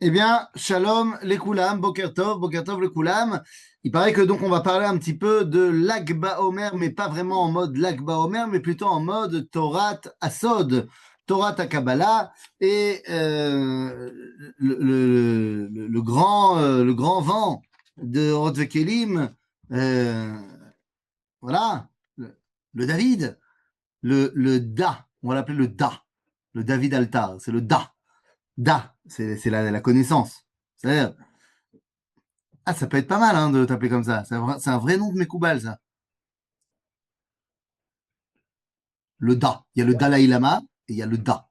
Eh bien, shalom les koulam, boker tov les koulam. Il paraît que donc on va parler un petit peu de Lag BaOmer, mais pas vraiment en mode Lag BaOmer, mais plutôt en mode Torah Asod, Torah Kabbalah et le grand vent de Hod Kelim, euh, voilà, le David, le Da, on va l'appeler le Da, le David Altar, c'est le Da. Da, c'est la connaissance. C'est-à-dire, ah, ça peut être pas mal hein, de t'appeler comme ça. C'est un vrai nom de Mekoubal, ça. Le Da. Il y a le Dalai Lama et il y a le Da.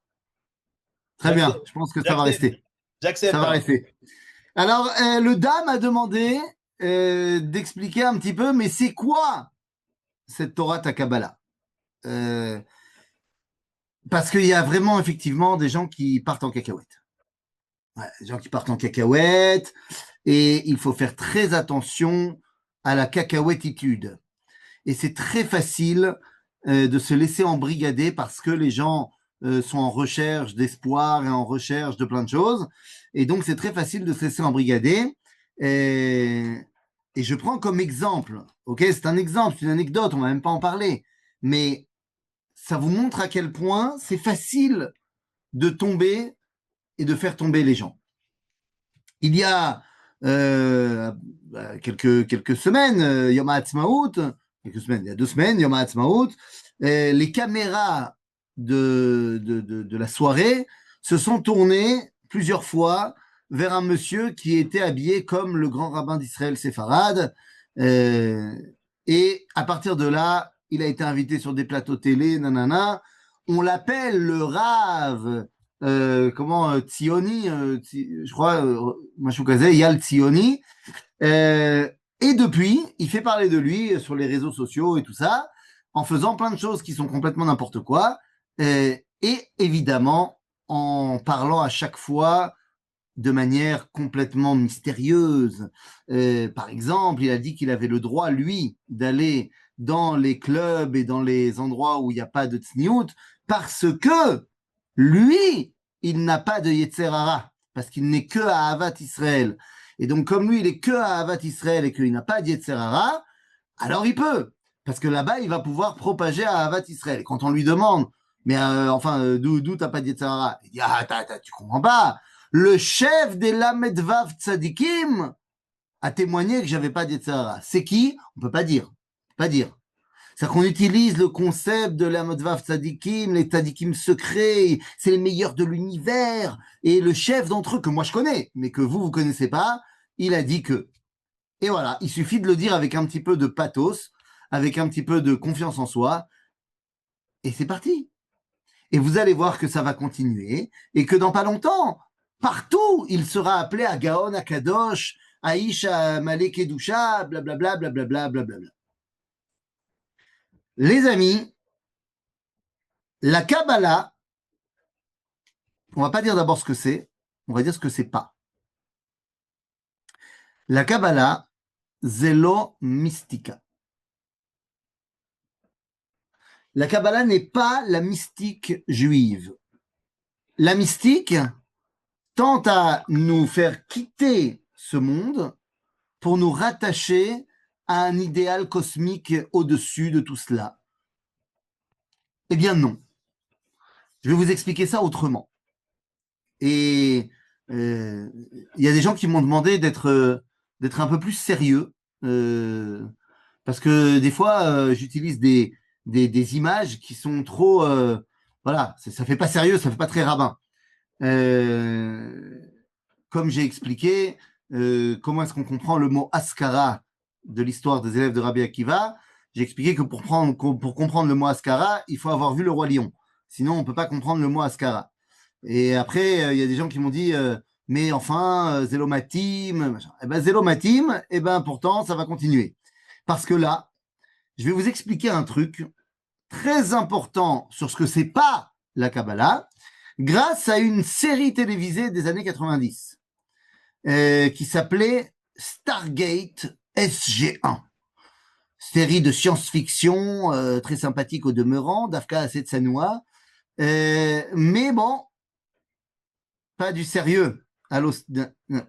Très bien, J'accepte. je pense que ça va J'accepte. rester. Ça J'accepte, va hein. rester. Alors, le Da m'a demandé d'expliquer un petit peu, mais c'est quoi cette Torah Takabala? Parce qu'il y a vraiment, effectivement, des gens qui partent en cacahuète. Ouais, des gens qui partent en cacahuète, et il faut faire très attention à la cacahuètitude. Et c'est très facile de se laisser embrigader parce que les gens sont en recherche d'espoir et en recherche de plein de choses. Et donc, c'est très facile de se laisser embrigader. Et, et je prends comme exemple, ok, c'est un exemple, c'est une anecdote, on va même pas en parler, mais ça vous montre à quel point c'est facile de tomber et de faire tomber les gens. Il y a euh, quelques semaines, Yom HaAtzmaut, quelques semaines, il y a 2 semaines, Yom HaAtzmaut, les caméras de la soirée se sont tournées plusieurs fois vers un monsieur qui était habillé comme le grand rabbin d'Israël séfarade. Euh, et à partir de là, il a été invité sur des plateaux télé, nanana. On l'appelle le Rav Tzioni, je crois, Mashoukaze, Yal Tzioni. Euh, et depuis, il fait parler de lui sur les réseaux sociaux et tout ça, en faisant plein de choses qui sont complètement n'importe quoi. Et évidemment, en parlant à chaque fois de manière complètement mystérieuse. Par exemple, il a dit qu'il avait le droit, lui, d'aller dans les clubs et dans les endroits où il n'y a pas de tsniout, parce que lui, il n'a pas de Yetzer Hara, parce qu'il n'est que à Ahavat Israël. Et donc, comme lui, il est que à Ahavat Israël et qu'il n'a pas de Yetzer Hara, alors il peut, parce que là-bas, il va pouvoir propager à Ahavat Israël. Et quand on lui demande, mais enfin, d'où t'as pas de Yetzer Hara, il dit, ah, tu comprends pas. Le chef des Lamedvav Tzadikim a témoigné que j'avais pas de Yetzer Hara. C'est qui? On peut pas dire. Pas dire. C'est-à-dire qu'on utilise le concept de la Modvav Tzadikim, les Tzadikim secrets, c'est les meilleurs de l'univers. Et le chef d'entre eux, que moi je connais, mais que vous connaissez pas, il a dit que. Et voilà, il suffit de le dire avec un petit peu de pathos, avec un petit peu de confiance en soi, et c'est parti. Et vous allez voir que ça va continuer, et que dans pas longtemps, partout, il sera appelé à Gaon, à Kadosh, à Isha, Malek Edusha, blablabla, blablabla, blablabla. Les amis, la Kabbalah, on va pas dire d'abord ce que c'est, on va dire ce que c'est pas. La Kabbalah, zélo mystica. La Kabbalah n'est pas la mystique juive. La mystique tend à nous faire quitter ce monde pour nous rattacher à un idéal cosmique au-dessus de tout cela. Eh bien non. Je vais vous expliquer ça autrement. Et il y a des gens qui m'ont demandé d'être un peu plus sérieux. Parce que des fois, j'utilise des images qui sont trop, voilà, ça fait pas sérieux, ça fait pas très rabbin. Euh, Comme j'ai expliqué, comment est-ce qu'on comprend le mot Askara de l'histoire des élèves de Rabbi Akiva. J'ai expliqué que pour comprendre le mot Askara, il faut avoir vu le roi Lion. Sinon, on peut pas comprendre le mot Askara. Et après, il y a des gens qui m'ont dit, mais enfin, Zélomatim, machin. Eh ben, Zélomatim, eh ben, pourtant, ça va continuer. Parce que là, je vais vous expliquer un truc très important sur ce que c'est pas la Kabbalah, grâce à une série télévisée des années 90 qui s'appelait Stargate SG1. Série de science-fiction très sympathique au demeurant, d'Afka Assetsanoua. Mais bon, pas du sérieux.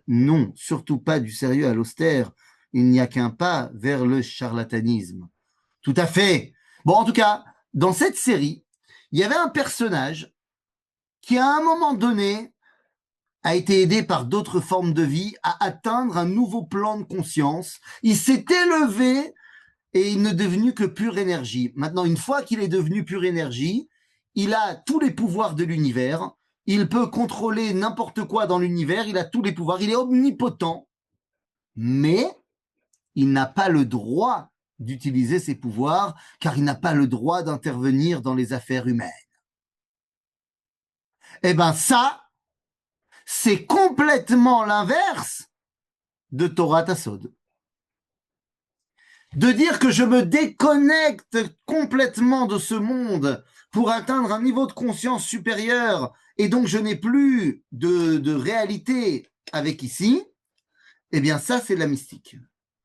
non, surtout pas du sérieux à l'austère. Il n'y a qu'un pas vers le charlatanisme. Tout à fait. Bon, en tout cas, dans cette série, il y avait un personnage qui, à un moment donné, a été aidé par d'autres formes de vie à atteindre un nouveau plan de conscience. Il s'est élevé et il n'est devenu que pure énergie. Maintenant, une fois qu'il est devenu pure énergie, il a tous les pouvoirs de l'univers. Il peut contrôler n'importe quoi dans l'univers. Il a tous les pouvoirs. Il est omnipotent. Mais il n'a pas le droit d'utiliser ses pouvoirs car il n'a pas le droit d'intervenir dans les affaires humaines. Eh bien, ça, c'est complètement l'inverse de Torah Tassod. De dire que je me déconnecte complètement de ce monde pour atteindre un niveau de conscience supérieur et donc je n'ai plus de réalité avec ici, eh bien ça c'est la mystique.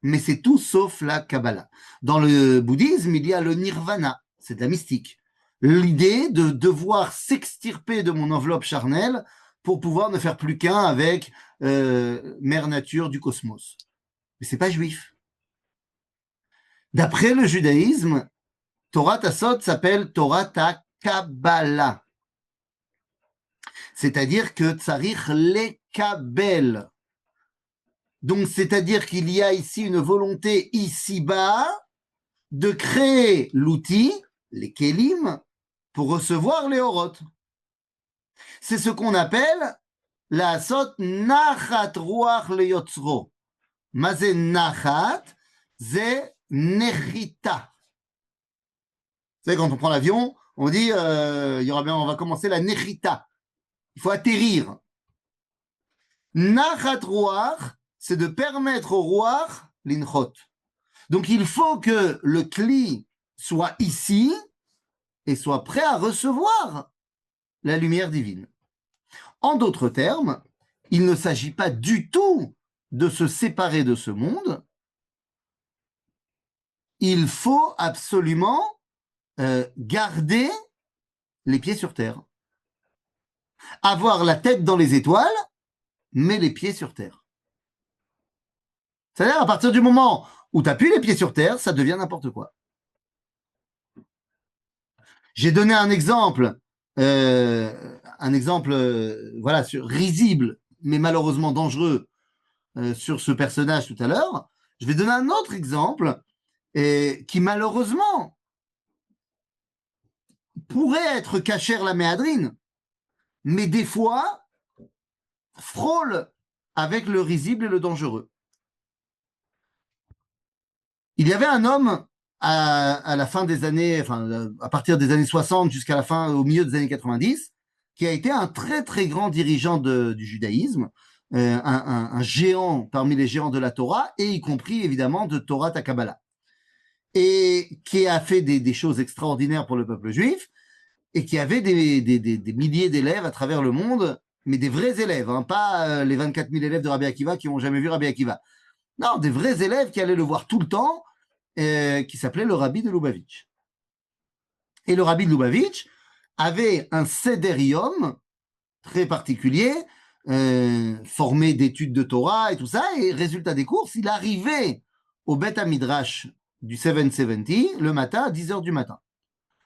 Mais c'est tout sauf la Kabbalah. Dans le bouddhisme, il y a le nirvana, c'est de la mystique. L'idée de devoir s'extirper de mon enveloppe charnelle pour pouvoir ne faire plus qu'un avec Mère Nature du cosmos. Mais c'est pas juif. D'après le judaïsme, Torah Tassot s'appelle Torah ta Kabbalah. C'est-à-dire que Tsarich lekabel. Donc, c'est-à-dire qu'il y a ici une volonté ici-bas de créer l'outil, les kelim, pour recevoir les orot. C'est ce qu'on appelle la sot nachat ruach leyotzro. Mazé nachat, c'est nechita. Vous savez, quand on prend l'avion, on dit, on va commencer la nechita. Il faut atterrir. Nachat ruach, c'est de permettre au ruach l'inchot. Donc, il faut que le kli soit ici et soit prêt à recevoir la lumière divine. En d'autres termes, il ne s'agit pas du tout de se séparer de ce monde. Il faut absolument garder les pieds sur terre. Avoir la tête dans les étoiles, mais les pieds sur terre. C'est-à-dire, à partir du moment où tu n'as plus les pieds sur terre, ça devient n'importe quoi. J'ai donné un exemple voilà, risible, mais malheureusement dangereux sur ce personnage tout à l'heure. Je vais donner un autre exemple qui malheureusement pourrait être cachère la méadrine, mais des fois frôle avec le risible et le dangereux. Il y avait un homme à la fin des années, enfin à partir des années 60 jusqu'à la fin, au milieu des années 90, qui a été un très très grand dirigeant du judaïsme, un géant parmi les géants de la Torah, et y compris évidemment de Torah ta Kabbalah, et qui a fait des choses extraordinaires pour le peuple juif, et qui avait des milliers d'élèves à travers le monde, mais des vrais élèves, hein, pas les 24 000 élèves de Rabbi Akiva qui n'ont jamais vu Rabbi Akiva. Non, des vrais élèves qui allaient le voir tout le temps, qui s'appelait le Rabbi de Lubavitch. Et le Rabbi de Lubavitch avait un Seder-Yom très particulier, formé d'études de Torah et tout ça, et résultat des courses, il arrivait au Beth Midrash du 770 le matin à 10h du matin.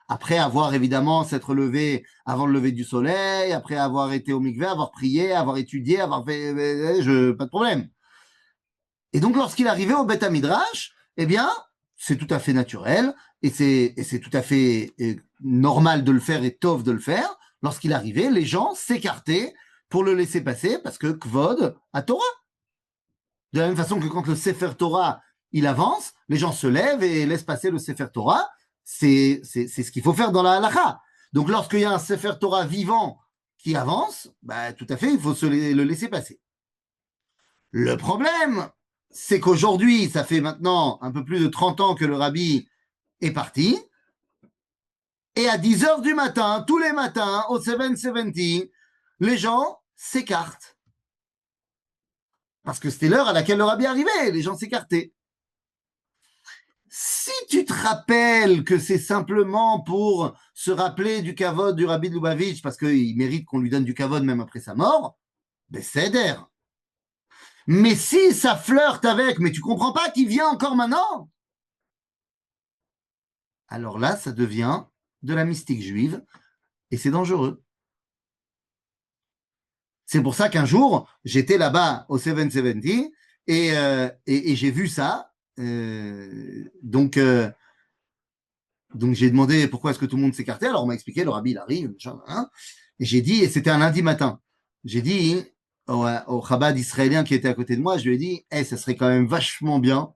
Après avoir évidemment s'être levé avant le lever du soleil, après avoir été au mikveh, avoir prié, avoir étudié, avoir fait, pas de problème. Et donc lorsqu'il arrivait au Beth Midrash, eh bien, c'est tout à fait naturel et c'est tout à fait normal de le faire et tov de le faire. Lorsqu'il arrivait, les gens s'écartaient pour le laisser passer parce que Kvod a Torah. De la même façon que quand le Sefer Torah, il avance, les gens se lèvent et laissent passer le Sefer Torah. C'est ce qu'il faut faire dans la halakha. Donc lorsqu'il y a un Sefer Torah vivant qui avance, bah, tout à fait, il faut le laisser passer. Le problème, c'est qu'aujourd'hui, ça fait maintenant un peu plus de 30 ans que le rabbi est parti. Et à 10h du matin, tous les matins, au 770, les gens s'écartent. Parce que c'était l'heure à laquelle le rabbi arrivait, les gens s'écartaient. Si tu te rappelles que c'est simplement pour se rappeler du kavod du rabbi de Lubavitch, parce qu'il mérite qu'on lui donne du kavod même après sa mort, Besséder. Mais si ça flirte avec, mais tu comprends pas qu'il vient encore maintenant, alors là, ça devient de la mystique juive et c'est dangereux. C'est pour ça qu'un jour, j'étais là-bas au 770 et j'ai vu ça. Donc j'ai demandé pourquoi est-ce que tout le monde s'écartait. Alors on m'a expliqué, le rabbi il arrive, hein, et j'ai dit, et c'était un lundi matin, j'ai dit au Chabad israélien qui était à côté de moi, je lui ai dit, hey, ça serait quand même vachement bien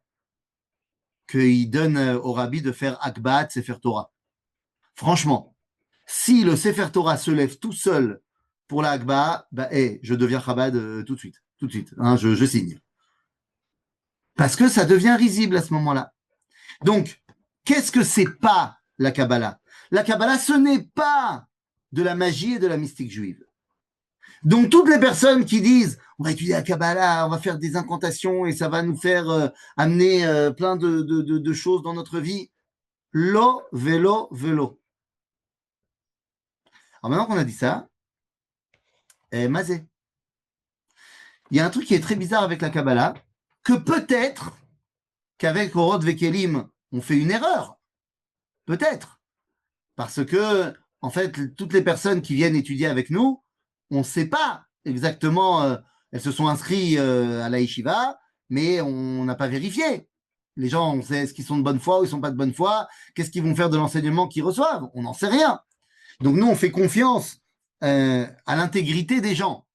qu'il donne au rabbi de faire Akbat Sefer Torah. Franchement, si le Sefer Torah se lève tout seul pour la Akba, bah, hey, je deviens Chabad tout de suite, hein, je signe. Parce que ça devient risible à ce moment-là. Donc, qu'est-ce que c'est pas la Kabbalah? La Kabbalah, ce n'est pas de la magie et de la mystique juive. Donc, toutes les personnes qui disent on va étudier la Kabbalah, on va faire des incantations et ça va nous faire amener plein de choses dans notre vie, lo, vélo, vélo. Alors maintenant qu'on a dit ça, mazé. Il y a un truc qui est très bizarre avec la Kabbalah, que peut-être qu'avec Orod Vekelim, on fait une erreur. Peut-être. Parce que, en fait, toutes les personnes qui viennent étudier avec nous, on ne sait pas exactement, elles se sont inscrites à la yeshiva, mais on n'a pas vérifié. Les gens, on sait est-ce qu'ils sont de bonne foi ou ils ne sont pas de bonne foi, qu'est-ce qu'ils vont faire de l'enseignement qu'ils reçoivent, on n'en sait rien. Donc nous, on fait confiance à l'intégrité des gens.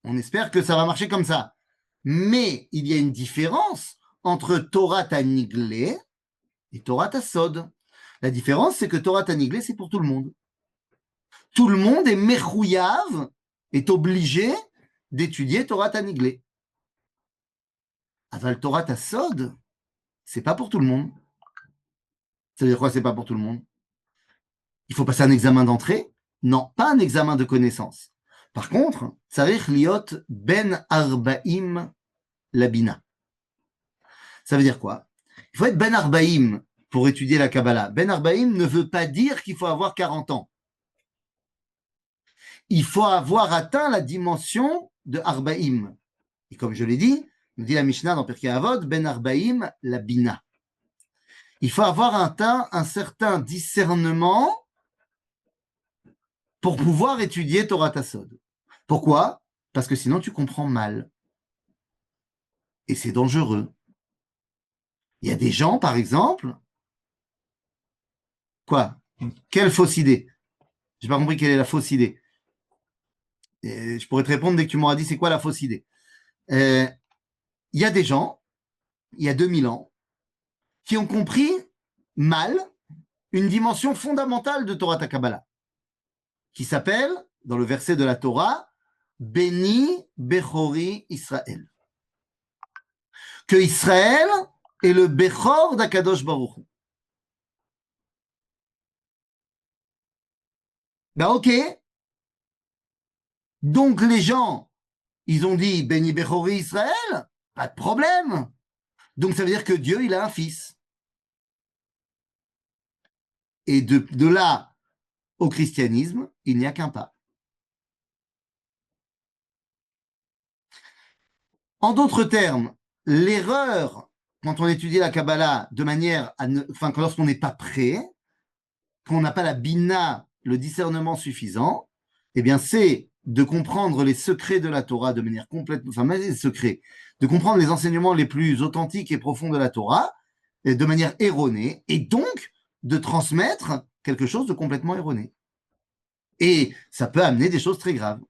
On espère que ça va marcher comme ça. Mais il y a une différence entre Torah Taniglé et Torah Tassod. La différence, c'est que Torah Taniglé, c'est pour tout le monde. Tout le monde est mechouyav, est obligé d'étudier Torah Taniglé. Aval Torah Tassod, c'est pas pour tout le monde. Ça veut dire quoi, c'est pas pour tout le monde? Il faut passer un examen d'entrée? Non, pas un examen de connaissance. Par contre, Tsarich Liot Ben Arbaim Labina. Ça veut dire quoi? Il faut être Ben Arbaim pour étudier la Kabbalah. Ben Arbaim ne veut pas dire qu'il faut avoir 40 ans. Il faut avoir atteint la dimension de Arbaim. Et comme je l'ai dit, nous dit la Mishnah dans Pirkei Avot, Ben Arbaim la Bina. Il faut avoir atteint un certain discernement pour pouvoir étudier Torah Tassod. Pourquoi? Parce que sinon tu comprends mal. Et c'est dangereux. Il y a des gens, par exemple, quoi? Quelle fausse idée? J'ai pas compris quelle est la fausse idée. Et je pourrais te répondre dès que tu m'auras dit c'est quoi la fausse idée. Il y a des gens, il y a 2000 ans, qui ont compris mal une dimension fondamentale de Torah Kabbalah, qui s'appelle, dans le verset de la Torah, Béni Bechori Israël. Que Israël est le Bechor d'Akadosh Baruch Hu. Ben ok. Donc les gens, ils ont dit Béni Bechori Israël, pas de problème. Donc ça veut dire que Dieu, il a un fils. Et de là au christianisme, il n'y a qu'un pas. En d'autres termes, l'erreur, quand on étudie la Kabbalah de manière à ne, enfin, lorsqu'on n'est pas prêt, qu'on n'a pas la bina, le discernement suffisant, eh bien, c'est de comprendre les secrets de la Torah de manière complètement, enfin, les secrets, de comprendre les enseignements les plus authentiques et profonds de la Torah de manière erronée, et donc de transmettre quelque chose de complètement erroné. Et ça peut amener des choses très graves.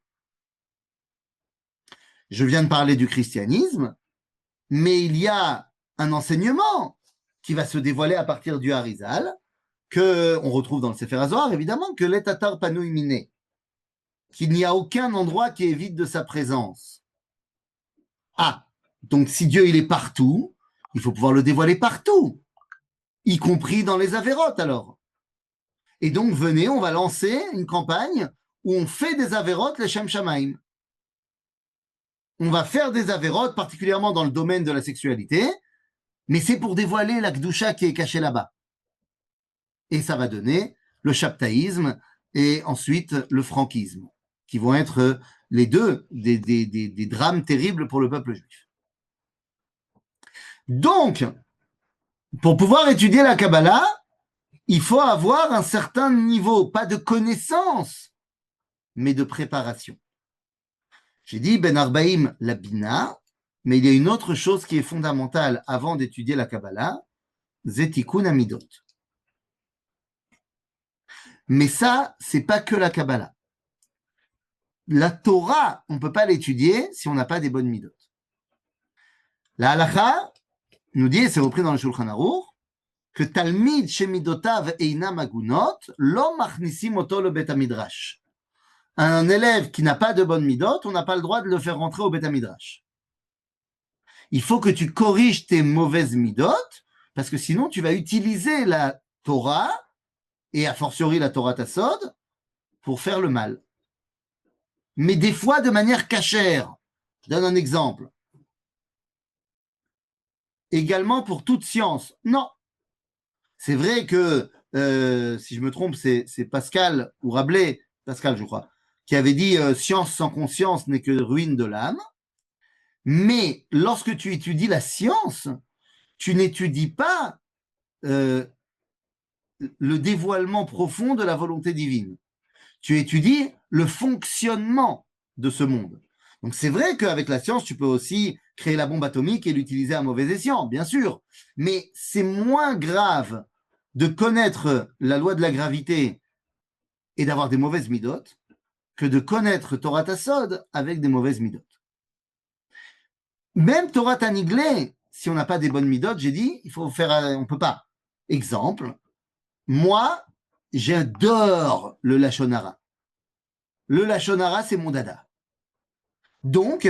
Je viens de parler du christianisme, mais il y a un enseignement qui va se dévoiler à partir du Harizal, qu'on retrouve dans le Sefer HaZohar, évidemment, que l'etatar panouï miné, qu'il n'y a aucun endroit qui est vide de sa présence. Ah, donc si Dieu il est partout, il faut pouvoir le dévoiler partout, y compris dans les avérotes alors. Et donc venez, on va lancer une campagne où on fait des avérotes les Shem Shamaim. On va faire des avérotes, particulièrement dans le domaine de la sexualité, mais c'est pour dévoiler la Kdusha qui est cachée là-bas. Et ça va donner le chaptaïsme et ensuite le franquisme. qui vont être les deux des drames terribles pour le peuple juif. Donc, pour pouvoir étudier la Kabbalah, il faut avoir un certain niveau, pas de connaissance, mais de préparation. J'ai dit Ben Arbaïm la Bina, mais il y a une autre chose qui est fondamentale avant d'étudier la Kabbalah, Zetikun Amidot. Mais ça, c'est pas que la Kabbalah. La Torah, on ne peut pas l'étudier si on n'a pas des bonnes midot. La Halakha nous dit, et c'est repris dans le Shulchan Aruch, que Talmid shemidotav eina magunot, lo machnisim oto le bet midrash. Un élève qui n'a pas de bonnes midot, on n'a pas le droit de le faire rentrer au bet midrash. Il faut que tu corriges tes mauvaises midot, parce que sinon tu vas utiliser la Torah, et a fortiori la Torah Tassod, pour faire le mal. Mais des fois de manière cachère. Je donne un exemple. Également pour toute science. Non. C'est vrai que, si je me trompe, c'est Pascal ou Rabelais, Pascal je crois, qui avait dit science sans conscience n'est que ruine de l'âme. Mais lorsque tu étudies la science, tu n'étudies pas le dévoilement profond de la volonté divine. Tu étudies le fonctionnement de ce monde. Donc c'est vrai qu'avec la science, tu peux aussi créer la bombe atomique et l'utiliser à mauvais escient, bien sûr. Mais c'est moins grave de connaître la loi de la gravité et d'avoir des mauvaises midotes que de connaître Torah Tassod avec des mauvaises midotes. Même Torah Taniglé, si on n'a pas des bonnes midotes, j'ai dit, il faut faire, on peut pas. Exemple, moi, j'adore le Lashon Hara. Le Lashon Hara, c'est mon dada. Donc,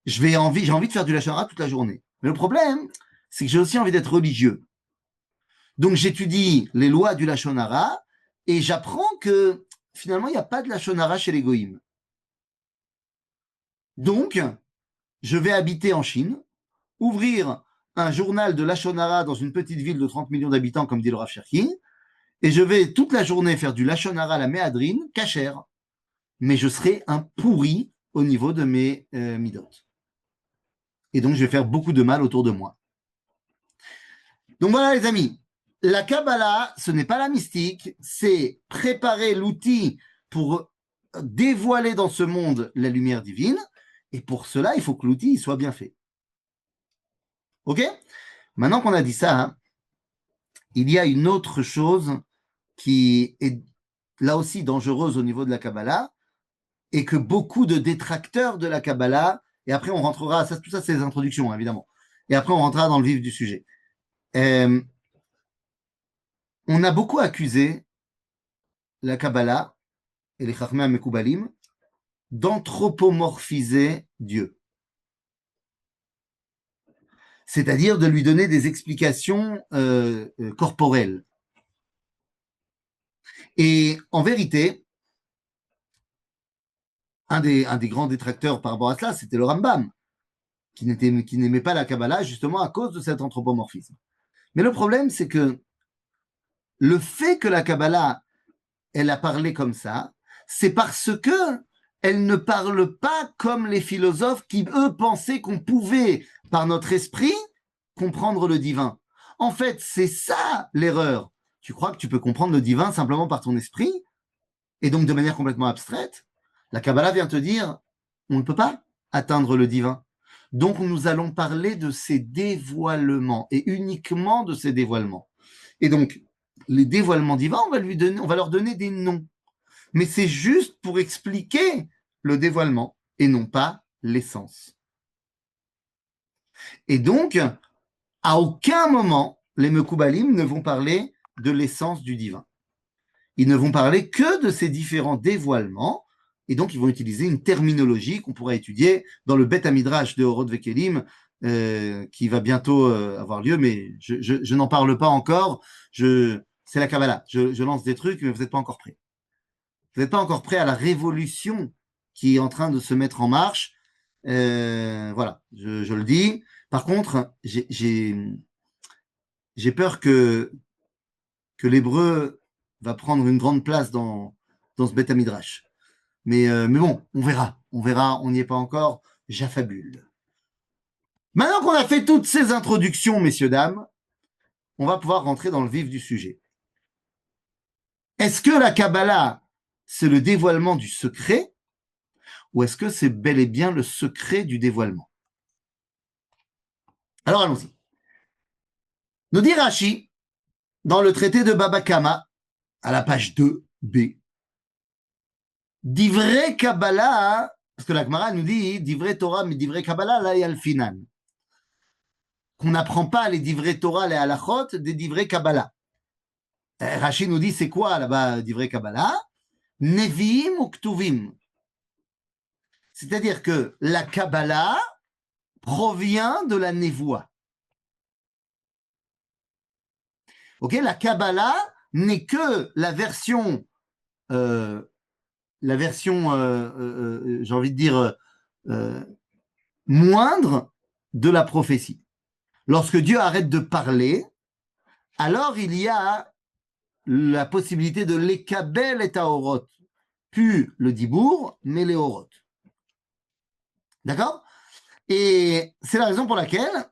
j'ai envie de faire du Lashon Hara toute la journée. Mais le problème, c'est que j'ai aussi envie d'être religieux. Donc, j'étudie les lois du Lashon Hara et j'apprends que finalement, il n'y a pas de Lashon Hara chez les Goïms. Donc, je vais habiter en Chine, ouvrir un journal de Lashon Hara dans une petite ville de 30 millions d'habitants, comme dit le Rav Cherki, et je vais toute la journée faire du Lashon Hara à la méadrine, cachère. Mais je serai un pourri au niveau de mes midot. Et donc, je vais faire beaucoup de mal autour de moi. Donc voilà, les amis. La Kabbalah, ce n'est pas la mystique, c'est préparer l'outil pour dévoiler dans ce monde la lumière divine. Et pour cela, il faut que l'outil soit bien fait. OK? Maintenant qu'on a dit ça, hein, il y a une autre chose qui est là aussi dangereuse au niveau de la Kabbalah et que beaucoup de détracteurs de la Kabbalah, et après on rentrera, tout ça c'est les introductions, hein, évidemment, et après on rentrera dans le vif du sujet. On a beaucoup accusé la Kabbalah et les Chachmei HaMekoubalim d'anthropomorphiser Dieu. C'est-à-dire de lui donner des explications corporelles. Et en vérité, un des grands détracteurs par rapport à cela, c'était le Rambam, qui n'aimait pas la Kabbalah justement à cause de cet anthropomorphisme. Mais le problème, c'est que le fait que la Kabbalah, elle a parlé comme ça, c'est parce que elle ne parle pas comme les philosophes qui, eux, pensaient qu'on pouvait, par notre esprit, comprendre le divin. En fait, c'est ça l'erreur. Tu crois que tu peux comprendre le divin simplement par ton esprit, et donc de manière complètement abstraite. La Kabbalah vient te dire, on ne peut pas atteindre le divin. Donc nous allons parler de ces dévoilements, et uniquement de ces dévoilements. Et donc, les dévoilements divins, on va leur donner des noms. Mais c'est juste pour expliquer le dévoilement et non pas l'essence. Et donc, à aucun moment, les Mekoubalim ne vont parler de l'essence du divin. Ils ne vont parler que de ces différents dévoilements, et donc ils vont utiliser une terminologie qu'on pourra étudier dans le Bet Midrash de Orod Vekelim, qui va bientôt avoir lieu, mais je n'en parle pas encore. C'est la Kabbalah. Je lance des trucs, mais vous n'êtes pas encore prêts. Vous n'êtes pas encore prêts à la révolution qui est en train de se mettre en marche. Voilà, je le dis. Par contre, j'ai peur que l'hébreu va prendre une grande place dans ce Beth Midrash. Mais bon, on verra. On verra, on n'y est pas encore. J'affabule. Maintenant qu'on a fait toutes ces introductions, messieurs, dames, on va pouvoir rentrer dans le vif du sujet. Est-ce que la Kabbalah, c'est le dévoilement du secret ou est-ce que c'est bel et bien le secret du dévoilement? Alors allons-y. Nous dit Rashi, dans le traité de Baba Kama, à la page 2b, Divrei Kabbalah, parce que la Gemara nous dit Divrei Torah, mais Divrei Kabbalah, là, il y a le final. Qu'on n'apprend pas les Divrei Torah, les halachot, des Divrei Kabbalah. Rashi nous dit c'est quoi là-bas, Divrei Kabbalah? Nevi'im ou Ktuvim. C'est-à-dire que la Kabbalah provient de la névoie. Ok, la Kabbalah n'est que la version, j'ai envie de dire, moindre de la prophétie. Lorsque Dieu arrête de parler, alors il y a la possibilité de l'ékabel et taorot, plus le dibour, mais les orot. D'accord? Et c'est la raison pour laquelle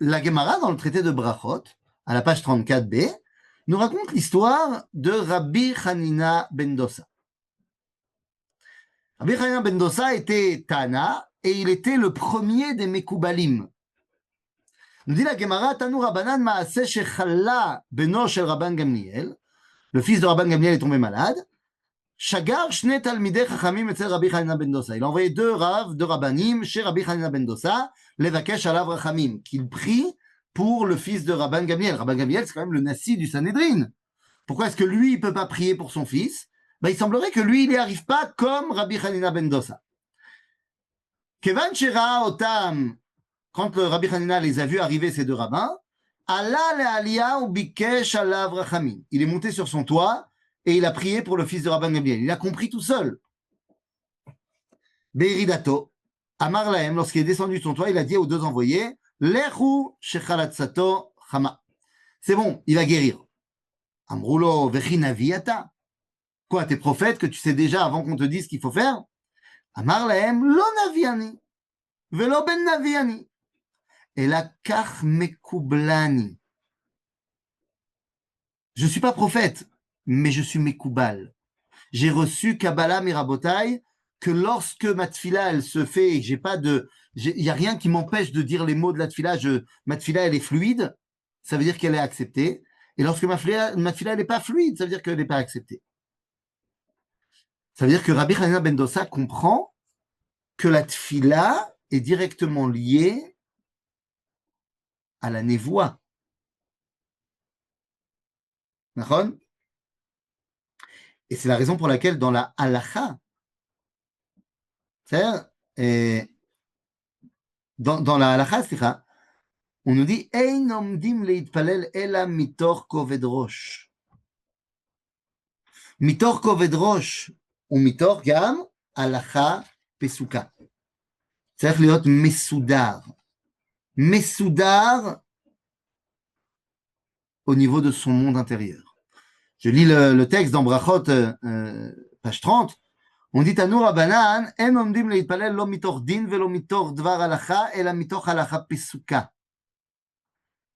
la Gemara, dans le traité de Brachot, à la page 34b, nous raconte l'histoire de Rabbi Hanina ben Dossa. Rabbi Hanina ben Dossa était Tana et il était le premier des Mekoubalim. Nous dit la Gemara, Tanu Rabbanan Maaseh Shechala beno shel Rabban Gamliel. Le fils de Rabban Gamliel est tombé malade. Shagar shne talmidei chachamim etzel Rabbi Hanina ben Dossa. Il a envoyé deux raves, deux rabbanim chez Rabbi Hanina ben Dossa, levakesh alav rachamim, qu'il prie pour le fils de Rabban Gamliel. Rabban Gamliel, c'est quand même le nassi du Sanhédrin. Pourquoi est-ce que lui, il ne peut pas prier pour son fils? Il semblerait que lui, il n'y arrive pas comme Rabbi Hanina ben Dossa. Kevan shera otam, quand le Rabbi Hanina les a vus arriver, ces deux rabbins, Allah le aliyah ou bikesh alav rachamim. Il est monté sur son toit et il a prié pour le fils de Rabban Gamliel. Il a compris tout seul. Beiridato, Amar Lahem, lorsqu'il est descendu de son toit, il a dit aux deux envoyés, Lechu shechalatsato chama. C'est bon, il va guérir. Amroulo vechinaviata. Quoi, t'es prophète que tu sais déjà avant qu'on te dise ce qu'il faut faire? Amar Lahem, lo naviani, velo ben naviani. Et la kach mekoublani. Je ne suis pas prophète, mais je suis mekoubal. J'ai reçu Kabbalah Mirabotai que lorsque ma tfila, elle se fait, j'ai pas de, il n'y a rien qui m'empêche de dire les mots de la tfila, ma tfila, elle est fluide, ça veut dire qu'elle est acceptée. Et lorsque ma tfila, elle n'est pas fluide, ça veut dire qu'elle n'est pas acceptée. Ça veut dire que Rabbi Hanina ben Dossa comprend que la tfila est directement liée à la névoie. D'accord? Et c'est la raison pour laquelle dans la halacha, c'est-à-dire, dans la halacha, on nous dit Ein omdim leitpalel ela mitor koved rosh. Mitor koved rosh ou mitor gam halacha pesuka. צריך להיות מסודר. מסודר au niveau de son monde intérieur. Je lis le texte dans Brachot, page 30. On dit à nous, Rabbanan, En omdim leitpalel lo mitor din velo mitor dvar halacha, ela mitor halacha pesuka.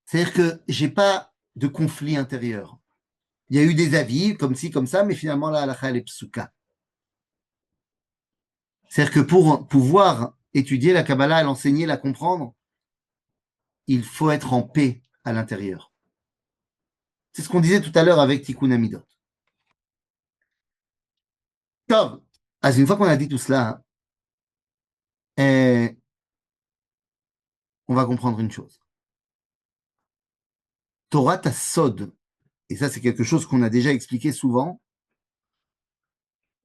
C'est-à-dire que j'ai pas de conflit intérieur. Il y a eu des avis, comme ci, comme ça, mais finalement, la halakha, elle est psuka. C'est-à-dire que pour pouvoir étudier la Kabbalah, l'enseigner, la comprendre, il faut être en paix à l'intérieur. C'est ce qu'on disait tout à l'heure avec Tikkun Amidot. Tov, une fois qu'on a dit tout cela, on va comprendre une chose. Torah Tassod, et ça c'est quelque chose qu'on a déjà expliqué souvent,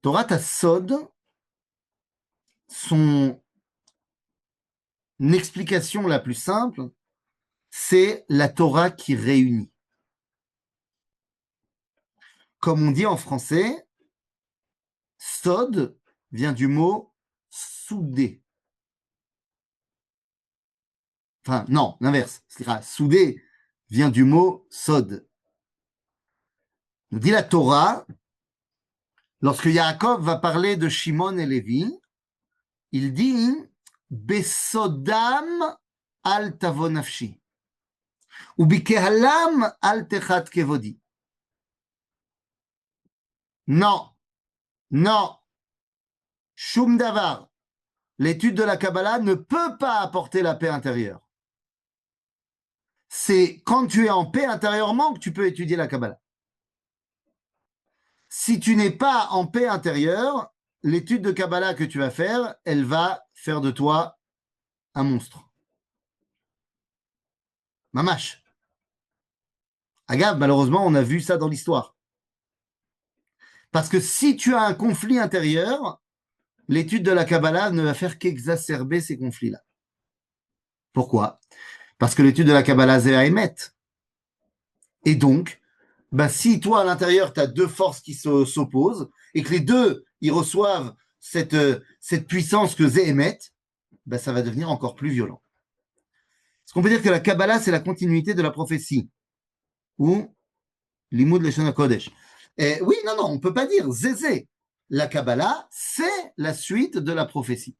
Torah Tassod, son explication la plus simple, c'est la Torah qui réunit. Comme on dit en français, Sod vient du mot souder. Enfin, non, l'inverse. Souder vient du mot Sod. Nous dit la Torah, lorsque Yaakov va parler de Shimon et Lévi, il dit Besodam al tavo nafshi, ou bikehalam al techat kevodi. Non, non, Shum Davar. L'étude de la Kabbalah ne peut pas apporter la paix intérieure. C'est quand tu es en paix intérieurement que tu peux étudier la Kabbalah. Si tu n'es pas en paix intérieure, l'étude de Kabbalah que tu vas faire, elle va faire de toi un monstre. Mamash. Agave, malheureusement, on a vu ça dans l'histoire. Parce que si tu as un conflit intérieur, l'étude de la Kabbalah ne va faire qu'exacerber ces conflits-là. Pourquoi? Parce que l'étude de la Kabbalah, c'est à émettre. Et donc, ben, si toi, à l'intérieur, tu as deux forces qui s'opposent et que les deux, ils reçoivent cette puissance que Zé émette, ben, ça va devenir encore plus violent. Est-ce qu'on peut dire que la Kabbalah, c'est la continuité de la prophétie? Ou Limoud Leshon HaKodesh? Oui, non, non, on ne peut pas dire Zézé. La Kabbalah, c'est la suite de la prophétie.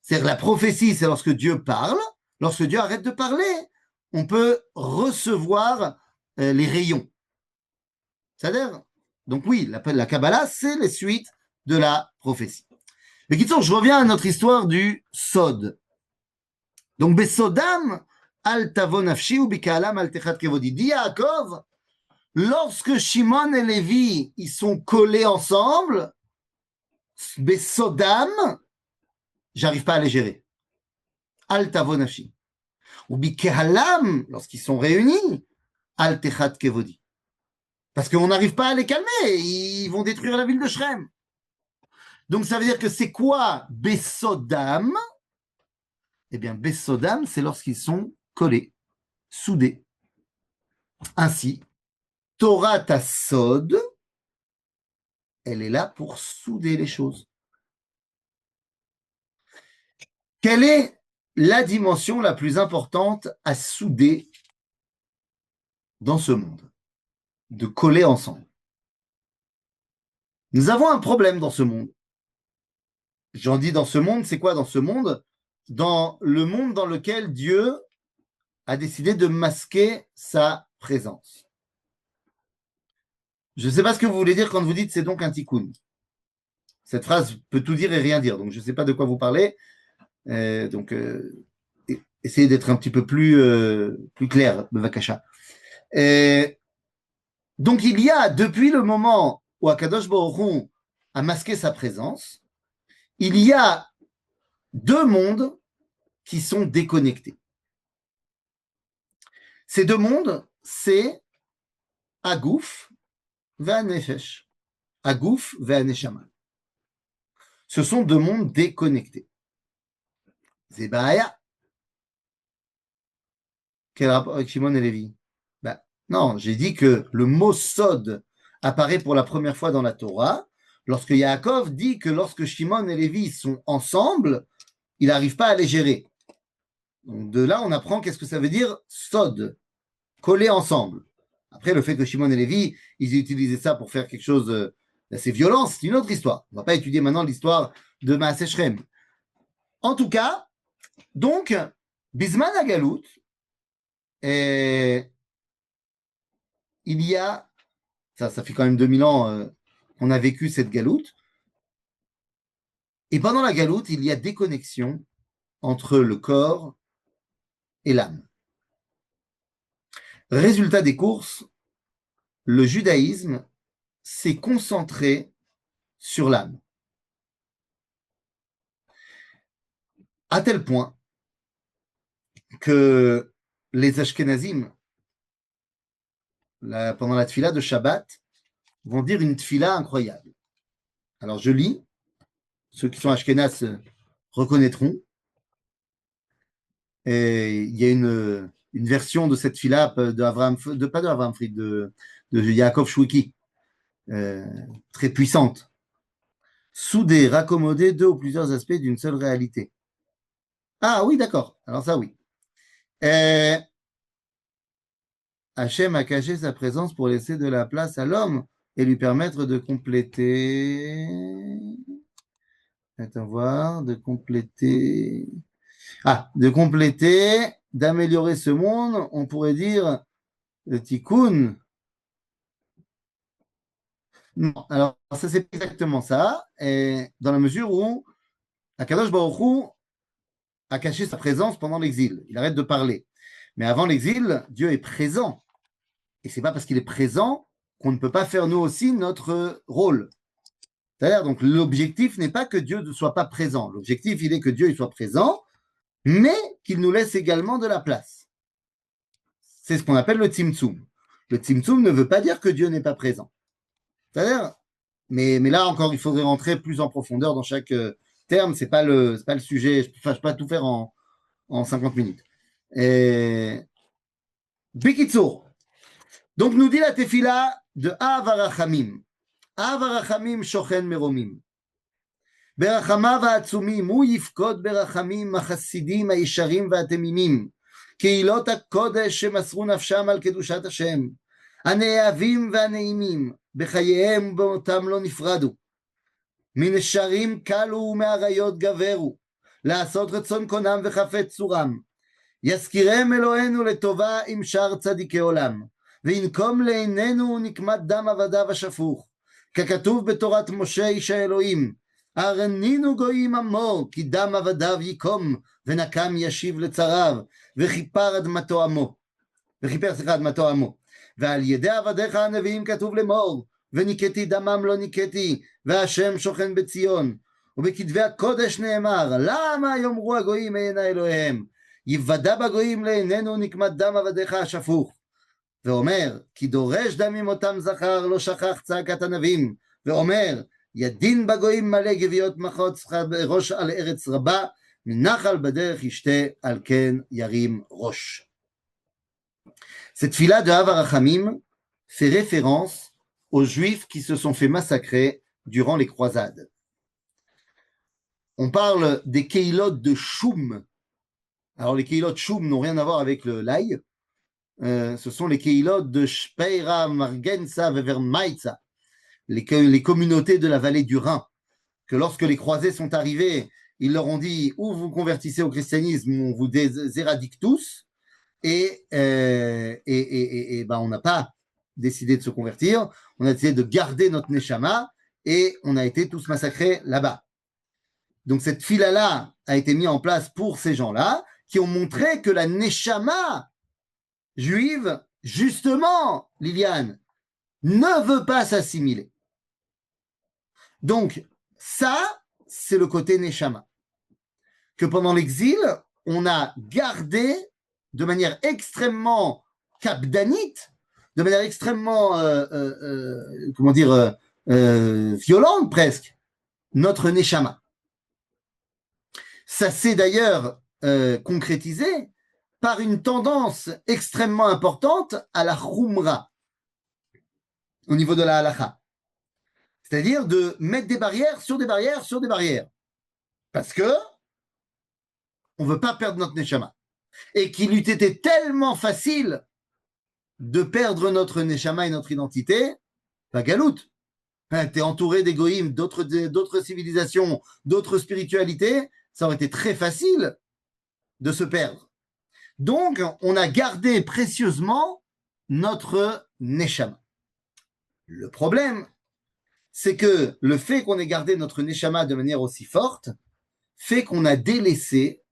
C'est-à-dire la prophétie, c'est lorsque Dieu parle. Lorsque Dieu arrête de parler, on peut recevoir les rayons. C'est-à-dire, donc oui, la Kabbalah, c'est les suites de la prophétie. Mais quittons, je reviens à notre histoire du Sod. Donc, Besodam, al tavo nafshi ou bikaalam al techat kevodi. Dit Yaakov, lorsque Shimon et Lévi, ils sont collés ensemble, Besodam, j'arrive pas à les gérer. Al tavo nafshi. Ou bikaalam, lorsqu'ils sont réunis, al techat kevodi. Parce qu'on n'arrive pas à les calmer, ils vont détruire la ville de Shrem. Donc ça veut dire que c'est quoi Besodam? Eh bien, Besodam, c'est lorsqu'ils sont collés, soudés. Ainsi, Torah Tassod, elle est là pour souder les choses. Quelle est la dimension la plus importante à souder dans ce monde? De coller ensemble. Nous avons un problème dans ce monde. J'en dis dans ce monde, c'est quoi dans ce monde? Dans le monde dans lequel Dieu a décidé de masquer sa présence. Je ne sais pas ce que vous voulez dire quand vous dites c'est donc un tikkun. Cette phrase peut tout dire et rien dire, donc je ne sais pas de quoi vous parlez. Essayez d'être un petit peu plus clair, Bevakasha. Donc il y a, depuis le moment où Akadosh Baruch Hu a masqué sa présence, il y a deux mondes qui sont déconnectés. Ces deux mondes, c'est Agouf ve'Anefesh. Agouf ve'Aneshama. Ce sont deux mondes déconnectés. Zebaya. Quel rapport avec Shimon et Lévi? Ben, non, j'ai dit que le mot Sod apparaît pour la première fois dans la Torah lorsque Yaakov dit que lorsque Shimon et Lévi sont ensemble, il n'arrive pas à les gérer. Donc de là, on apprend qu'est-ce que ça veut dire Sod, coller ensemble. Après, le fait que Shimon et Lévi, ils aient utilisé ça pour faire quelque chose d'assez violent, c'est une autre histoire. On ne va pas étudier maintenant l'histoire de Maaseh Shrem. En tout cas, donc, Bisman Agalout, il y a, ça fait quand même 2000 ans qu'on a vécu cette galoute, et pendant la galoute, il y a déconnexion entre le corps et l'âme. Résultat des courses, le judaïsme s'est concentré sur l'âme. À tel point que les Ashkenazim, pendant la tfila de Shabbat, vont dire une tfila incroyable. Alors je lis, ceux qui sont Ashkenaz reconnaîtront. Et il y a une version de cette tfila pas de Avraham Fried, de Yaakov Shweki, très puissante. Souder, raccommoder deux ou plusieurs aspects d'une seule réalité. Ah oui, d'accord. Alors ça, oui. Hachem a caché sa présence pour laisser de la place à l'homme et lui permettre de compléter. Attends voir, de compléter. Ah, de compléter, d'améliorer ce monde, on pourrait dire le tikkun. Non, alors ça c'est exactement ça, et dans la mesure où Akadosh Baruch Hu a caché sa présence pendant l'exil. Il arrête de parler. Mais avant l'exil, Dieu est présent. Et c'est pas parce qu'il est présent qu'on ne peut pas faire nous aussi notre rôle. C'est-à-dire, donc, l'objectif n'est pas que Dieu ne soit pas présent. L'objectif, il est que Dieu il soit présent, mais qu'il nous laisse également de la place. C'est ce qu'on appelle le tzimtzum. Le tzimtzum ne veut pas dire que Dieu n'est pas présent. C'est-à-dire, mais là encore, il faudrait rentrer plus en profondeur dans chaque terme. C'est pas le sujet. Je ne peux pas tout faire en 50 minutes. Et... Bikitsour. Donc, nous dit la tefila de Avarachamim. Avarachamim shochen meromim. ברחמיו העצומים הוא יפקוד ברחמים החסידים הישרים והתמימים, קהילות הקודש שמסרו נפשם על קדושת השם, הנאהבים והנעימים, בחייהם ובמותם לא נפרדו. מנשרים קלו ומאריות גברו, לעשות רצון קונם וחפץ צורם. יזכירם אלוהינו לטובה עם שאר צדיקי עולם, וינקום לעינינו נקמת דם עבדיו השפוך, ככתוב בתורת משה איש האלוהים, ארנינו גויים עמו, כי דם עבדיו יקום, ונקם ישיב לצריו, וכיפר אדמתו עמו. ועל ידי עבדיך הנביאים כתוב לאמור, וניקתי דמם לא ניקתי, והשם שוכן בציון. ובכתבי הקודש נאמר, למה יאמרו הגויים עיני אלוהיהם? יוודע בגויים לעינינו נקמת דם עבדיך השפוך. ואומר, כי דורש דמים אותם זכר, לא שכח צעקת הנביאים. ואומר, ידין בגויים מלא גוויות מחוץ ראש על ארץ רבה, מנחל בדרך ישתה, על כן ירים ראש. Cette fila de Avarachamim fait référence aux Juifs qui se sont fait massacrer durant les croisades. On parle des Keilot de Shum. Alors les Keilot Shum n'ont rien à voir avec l'ail. Ce sont les Keilot de Shpeira, Margensa, Vevermaitza, les communautés de la vallée du Rhin, que lorsque les croisés sont arrivés, ils leur ont dit ou vous convertissez au christianisme ou on vous éradique tous. Et on n'a pas décidé de se convertir, on a décidé de garder notre Neshama et on a été tous massacrés là-bas. Donc cette fila-là a été mise en place pour ces gens-là qui ont montré que la Neshama juive, justement, Liliane, ne veut pas s'assimiler. Donc ça, c'est le côté Neshama. Que pendant l'exil, on a gardé de manière extrêmement capdanite, de manière extrêmement, violente presque, notre Neshama. Ça s'est d'ailleurs concrétisé par une tendance extrêmement importante à la Khumra, au niveau de la Halakha. C'est-à-dire de mettre des barrières sur des barrières sur des barrières. Parce que on ne veut pas perdre notre Neshama. Et qu'il eût été tellement facile de perdre notre Neshama et notre identité, la galoute. T'es entouré d'égoïmes, d'autres civilisations, d'autres spiritualités, ça aurait été très facile de se perdre. Donc, on a gardé précieusement notre Neshama. Le problème, c'est que le fait qu'on ait gardé notre Neshama de manière aussi forte fait qu'on a délaissé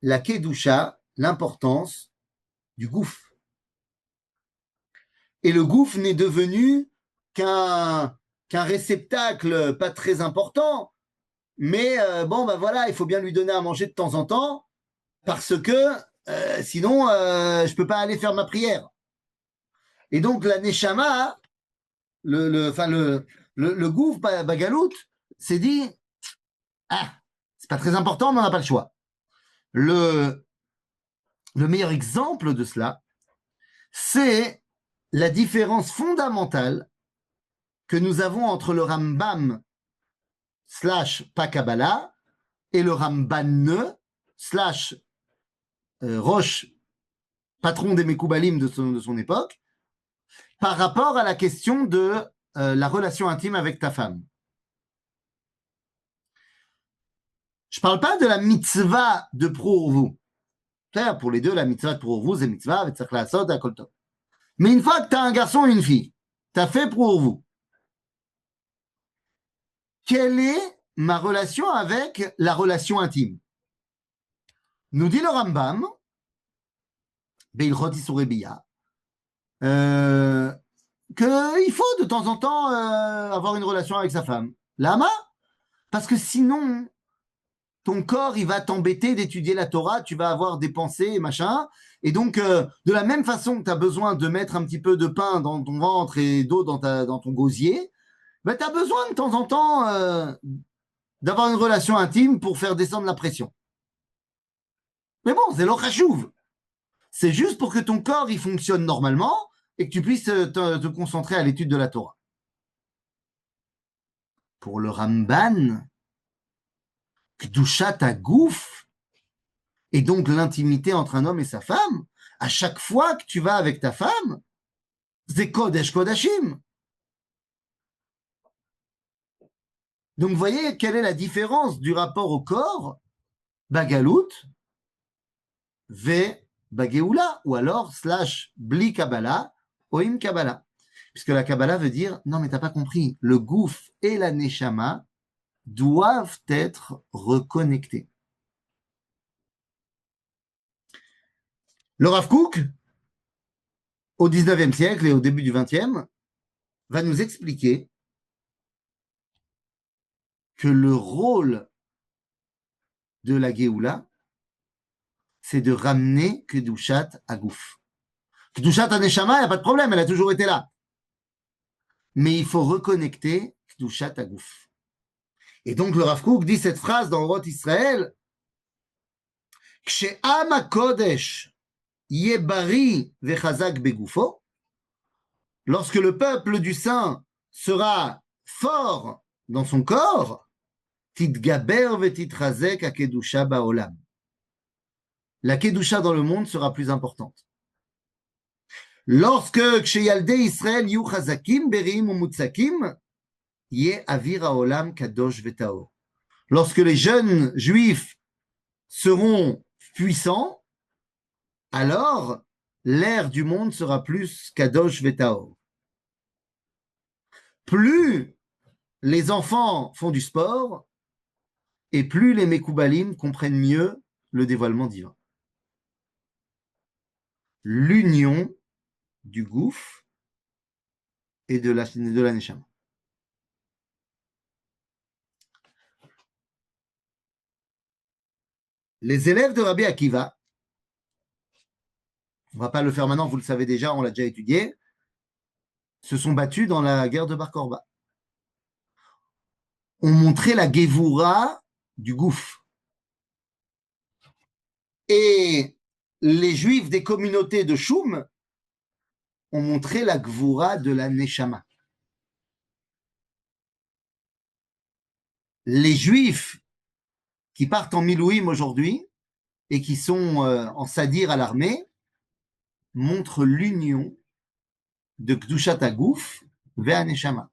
la Kedusha, l'importance du gouffre. Et le gouffre n'est devenu qu'un réceptacle pas très important, mais il faut bien lui donner à manger de temps en temps, parce que sinon, je ne peux pas aller faire ma prière. Et donc, la Neshama, le gouffre, Bagalout, s'est dit, c'est pas très important, mais on n'a pas le choix. Le meilleur exemple de cela, c'est la différence fondamentale que nous avons entre le Rambam / Pakabala et le Ramban / Roche, patron des Mekoubalim de son époque, par rapport à la question de la relation intime avec ta femme. Je ne parle pas de la mitzvah de Prouvrou. Pour les deux, la mitzvah de Prouvrou, c'est mitzvah, avec la sod, à kolto. Mais une fois que tu as un garçon et une fille, tu as fait Prouvrou. Quelle est ma relation avec la relation intime? Nous dit le Rambam, Beilchot Isurei Biya, qu'il faut de temps en temps avoir une relation avec sa femme. Lama? Parce que sinon, ton corps, il va t'embêter d'étudier la Torah, tu vas avoir des pensées et machin. Et donc, de la même façon que tu as besoin de mettre un petit peu de pain dans ton ventre et d'eau dans ton gosier, ben, tu as besoin de temps en temps d'avoir une relation intime pour faire descendre la pression. Mais bon, c'est l'ochachouv. C'est juste pour que ton corps il fonctionne normalement et que tu puisses te concentrer à l'étude de la Torah. Pour le Ramban, Kdushat Hagouf, et donc l'intimité entre un homme et sa femme, à chaque fois que tu vas avec ta femme, c'est Kodesh Kodashim. Donc vous voyez quelle est la différence du rapport au corps, Bagalout, Ve Bageoula, ou alors slash Bli Kabbalah, Oim Kabbalah. Puisque la Kabbalah veut dire, non mais t'as pas compris, le Gouf et la Neshama doivent être reconnectés. Le Rav Kook, au 19e siècle et au début du 20e, va nous expliquer que le rôle de la Géoula, c'est de ramener Kedushat à Gouf. Kedushat à Neshama, il n'y a pas de problème, elle a toujours été là. Mais il faut reconnecter Kedushat à Gouf. Et donc le Rav Kook dit cette phrase dans Orot Israël, Kshe'am HaKodesh Yebari Vechazak Begufo, lorsque le peuple du Saint sera fort dans son corps, Titgaber Vetitrazek HaKedusha Ba'olam. La Kedusha dans le monde sera plus importante. Lorsque Ksheyalde Israël yu chazakim berim ou mutzakim, yé avir haolam kadosh vetaor. Lorsque les jeunes juifs seront puissants, alors l'air du monde sera plus kadosh vetaor. Plus les enfants font du sport, et plus les Mekoubalim comprennent mieux le dévoilement divin. L'union du Gouf et de la Neshama. Les élèves de Rabbi Akiva, on ne va pas le faire maintenant, vous le savez déjà, on l'a déjà étudié, se sont battus dans la guerre de Bar Korba. On montrait la Gévoura du Gouf. Et les juifs des communautés de Choum ont montré la Gvoura de la Neshama. Les juifs qui partent en Milouim aujourd'hui et qui sont en Sadir à l'armée montrent l'union de Kdushat HaGouf vers Neshama.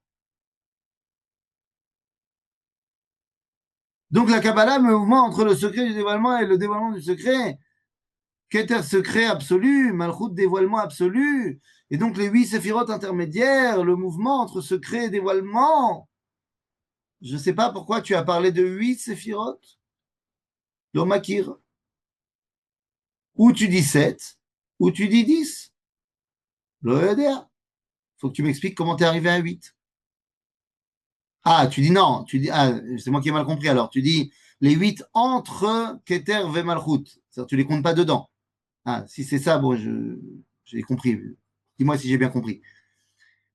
Donc la Kabbalah, le mouvement entre le secret du dévoilement et le dévoilement du secret, Keter secret absolu, Malchut dévoilement absolu, et donc les 8 séphirotes intermédiaires, le mouvement entre secret et dévoilement. Je ne sais pas pourquoi tu as parlé de 8 séphirotes, l'Omakir. Ou tu dis 7, ou tu dis 10. L'Oedea. Il faut que tu m'expliques comment tu es arrivé à 8. Ah, tu dis non, tu dis, ah, c'est moi qui ai mal compris alors. Tu dis les 8 entre Keter et Malchut. C'est-à-dire, tu les comptes pas dedans. Ah, si c'est ça, bon, j'ai compris. Dis-moi si j'ai bien compris.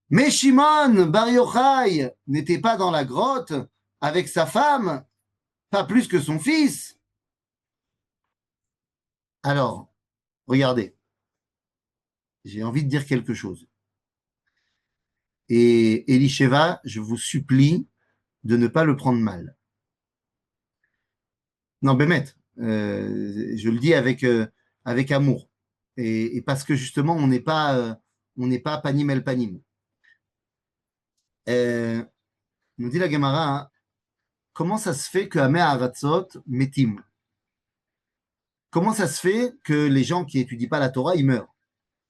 Mais Shimon Bar Yochai n'était pas dans la grotte avec sa femme, pas plus que son fils. Alors, regardez, j'ai envie de dire quelque chose. Et Elisheva, je vous supplie de ne pas le prendre mal. Non, Bémet, je le dis avec amour. Et parce que justement, on n'est pas panim el panim. Euh, nous dit la Gemara, hein, comment ça se fait que Amé Haratzot metim? Comment ça se fait que les gens qui étudient pas la Torah, ils meurent?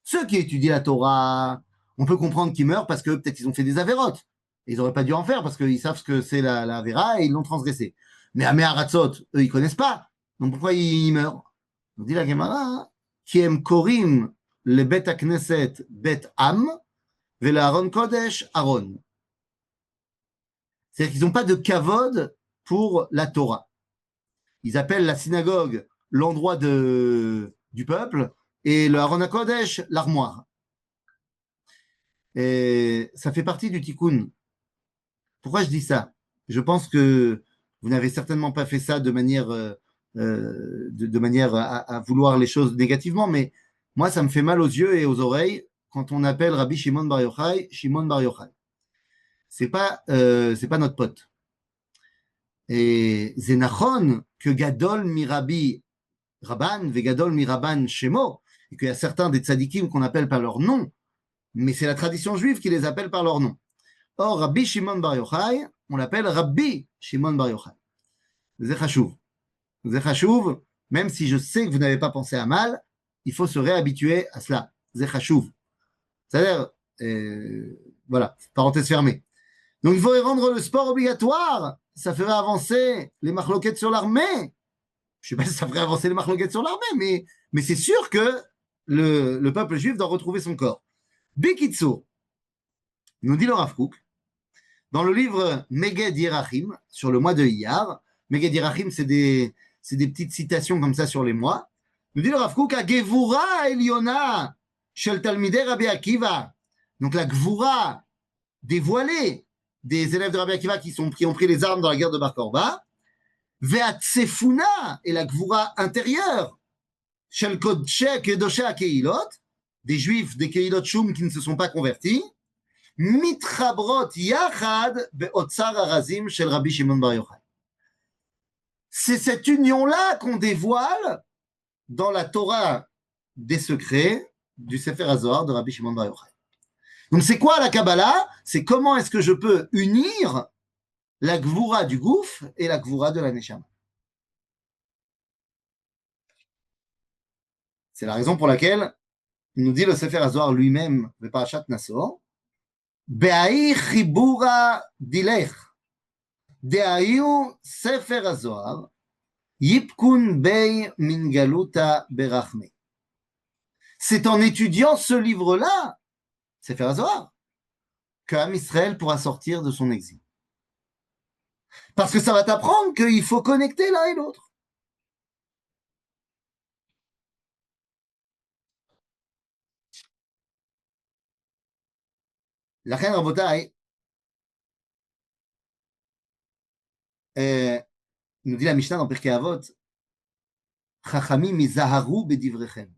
Ceux qui étudient la Torah, on peut comprendre qu'ils meurent parce que peut-être ils ont fait des avérotes. Ils n'auraient pas dû en faire parce qu'ils savent ce que c'est la avéra et ils l'ont transgressé. Mais Amé Haratzot, eux, ils connaissent pas. Donc pourquoi ils meurent? On dit la Gemara, hein, qui aime Korim le Bet Knesset Bet Am, ve Aaron Kodesh Aaron. C'est-à-dire qu'ils n'ont pas de kavod pour la Torah. Ils appellent la synagogue l'endroit du peuple et le Aaron HaKodesh l'armoire. Et ça fait partie du tikkun. Pourquoi je dis ça? Je pense que vous n'avez certainement pas fait ça de manière, de manière à vouloir les choses négativement, mais moi, ça me fait mal aux yeux et aux oreilles quand on appelle Rabbi Shimon Bar Yochai Shimon Bar Yochai. C'est pas notre pote. Et Zénachon, que Gadol Mirabi Rabban, Vegadol Miraban Shemo, et qu'il y a certains des tzadikim qu'on appelle par leur nom, mais c'est la tradition juive qui les appelle par leur nom. Or, Rabbi Shimon Bar Yochai, on l'appelle Rabbi Shimon Bar Yochai. Zechashuv. Zechashuv, même si je sais que vous n'avez pas pensé à mal, il faut se réhabituer à cela. Zechashuv. C'est-à-dire, voilà, parenthèse fermée. Donc, il faudrait rendre le sport obligatoire. Ça ferait avancer les marloquettes sur l'armée. Je ne sais pas si ça ferait avancer les marloquettes sur l'armée, mais c'est sûr que le peuple juif doit retrouver son corps. Bekitso, nous dit le Rav Kook, dans le livre Meged Yerachim, sur le mois de Iyar. Meged Yerachim, c'est des petites citations comme ça sur les mois. Nous dit le Rav Kook, Gevura Eliona Shel Talmidei Rabbi Akiva. Donc la Gvura dévoilée des élèves de Rabbi Akiva qui ont pris les armes dans la guerre de Bar Korba. Ve'atsefuna et la Gvura intérieure Shel Kodshei Kedoshei HaKeilot, des juifs des Keilot Shum qui ne se sont pas convertis. Mitrabrot Yachad Be'otzar Harazim Shel Rabbi Shimon Bar Yochai. C'est cette union-là qu'on dévoile dans la Torah des secrets du Sefer HaZohar de Rabbi Shimon Bar Yochai. Donc c'est quoi la Kabbalah? C'est comment est-ce que je peux unir la Gvura du Gouf et la Gvura de la Neshama. C'est la raison pour laquelle il nous dit le Sefer HaZohar lui-même, le Parashat Nassor, Be'ahi chibura dilech, de'ayu Sefer HaZohar, yipkun bei min galuta berachme. C'est en étudiant ce livre-là, Sefer HaZohar, qu'Am Israël pourra sortir de son exil. Parce que ça va t'apprendre qu'il faut connecter l'un et l'autre. La reine Rabotai, nous dit la Mishnah dans Pirkei Avot, Chachamim mizaharu bedivrechem.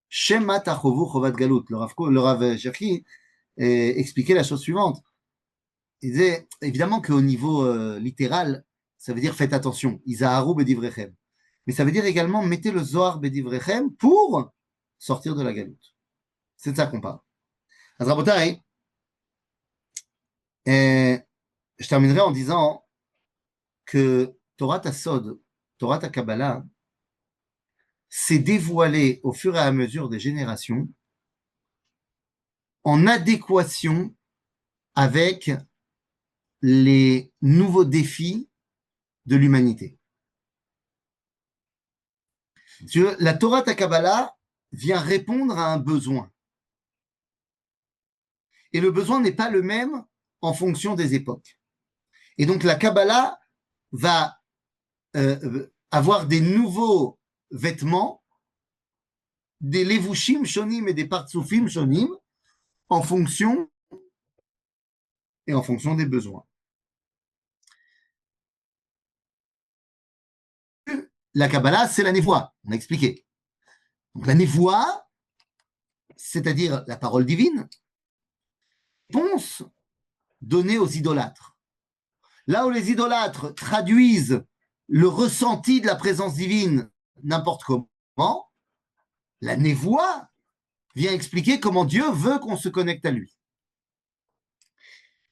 Shema tachovu chovat galut. Le Rav Cherki expliquait la chose suivante. Il disait, évidemment qu'au niveau littéral, ça veut dire faites attention. Izaharu bedivrechem. Mais ça veut dire également mettez le Zohar bedivrechem pour sortir de la galoute. C'est de ça qu'on parle. Azrabotai, je terminerai en disant que Torah Tassod, Torah ta Kabbalah, s'est dévoilé au fur et à mesure des générations en adéquation avec les nouveaux défis de l'humanité. La Torah ta Kabbalah vient répondre à un besoin. Et le besoin n'est pas le même en fonction des époques. Et donc la Kabbalah va avoir des nouveaux vêtements, des levushim shonim et des partsoufim shonim en fonction des besoins. La Kabbalah, c'est la névoie, on a expliqué. Donc la névoie, c'est-à-dire la parole divine, réponse donnée aux idolâtres. Là où les idolâtres traduisent le ressenti de la présence divine n'importe comment, la névoie vient expliquer comment Dieu veut qu'on se connecte à lui.